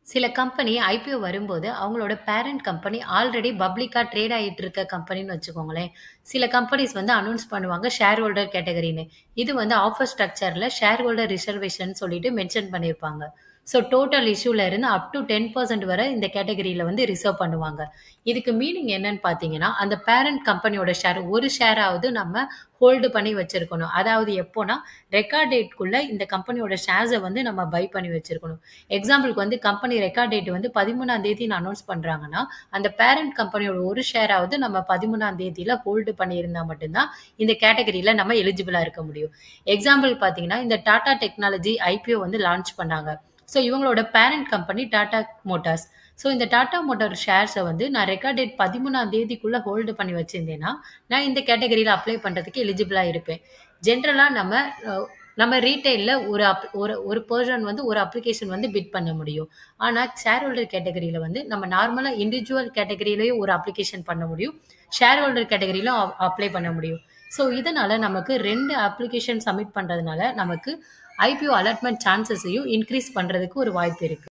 சில company IPO வரும்போது, அவங்களோட பேரண்ட் கம்பெனி ஆல்ரெடி பப்ளிக்கா ட்ரேட் ஆயிட்டு இருக்க கம்பெனின்னு வச்சுக்கோங்களேன். சில கம்பெனிஸ் வந்து அனவுன்ஸ் பண்ணுவாங்க ஷேர் ஹோல்டர் கேட்டகரின்னு. இது வந்து ஆஃபர் ஸ்ட்ரக்சர்ல ஷேர் ஹோல்டர் ரிசர்வேஷன் சொல்லிட்டு மென்ஷன் பண்ணியிருப்பாங்க. ஸோ டோட்டல் இஷ்யூல இருந்து அப் டூ 10% வரை இந்த கேட்டகரியில வந்து ரிசர்வ் பண்ணுவாங்க. இதுக்கு மீனிங் என்னன்னு பார்த்தீங்கன்னா, அந்த பேரண்ட் கம்பெனியோட ஷேர் ஒரு ஷேராவது நம்ம ஹோல்டு பண்ணி வச்சிருக்கணும். அதாவது எப்போனா, ரெக்கார்ட் டேட்க்குள்ள இந்த கம்பெனியோட ஷேர்ஸ வந்து நம்ம பை பண்ணி வச்சிருக்கணும். எக்ஸாம்பிள்க்கு வந்து கம்பெனி ரெக்கார்ட் டேட் வந்து 13ஆம் தேதின்னு அனவுன்ஸ் பண்றாங்கன்னா, அந்த பேரண்ட் கம்பெனியோட ஒரு ஷேராவது நம்ம 13ஆம் தேதியில ஹோல்டு பண்ணியிருந்தா மட்டும் தான் இந்த கேட்டகரியில நம்ம எலிஜிபிளா இருக்க முடியும். எக்ஸாம்பிள் பார்த்தீங்கன்னா, இந்த டாடா டெக்னாலஜி ஐபிஓ வந்து லான்ச் பண்ணாங்க. ஸோ இவங்களோட parent company Tata Motors. So இந்த டாடா மோட்டார் ஷேர்ஸ வந்து நான் ரெக்கார்ட் டேட் 13ஆம் தேதிக்குள்ள ஹோல்டு பண்ணி வச்சிருந்தேன்னா, நான் இந்த கேட்டகரியில அப்ளை பண்றதுக்கு எலிஜிபிளா இருப்பேன். ஜென்ரலா நம்ம ரீட்டெயில்ல ஒரு பெர்சன் வந்து ஒரு அப்ளிகேஷன் வந்து பிட் பண்ண முடியும். ஆனா ஷேர் ஹோல்டர் கேட்டகரியில வந்து நம்ம நார்மலா இண்டிவிஜுவல் கேட்டகரியிலயும் ஒரு அப்ளிகேஷன் பண்ண முடியும். ஷேர் ஹோல்டர் கேட்டகரியிலும் அப்ளை பண்ண முடியும். ஸோ இதனால நமக்கு 2 அப்ளிகேஷன் சப்மிட் பண்றதுனால நமக்கு ஐபிஓ அலாட்மென்ட் சான்ஸஸையும் இன்கிரீஸ் பண்றதுக்கு ஒரு வாய்ப்பு இருக்கு.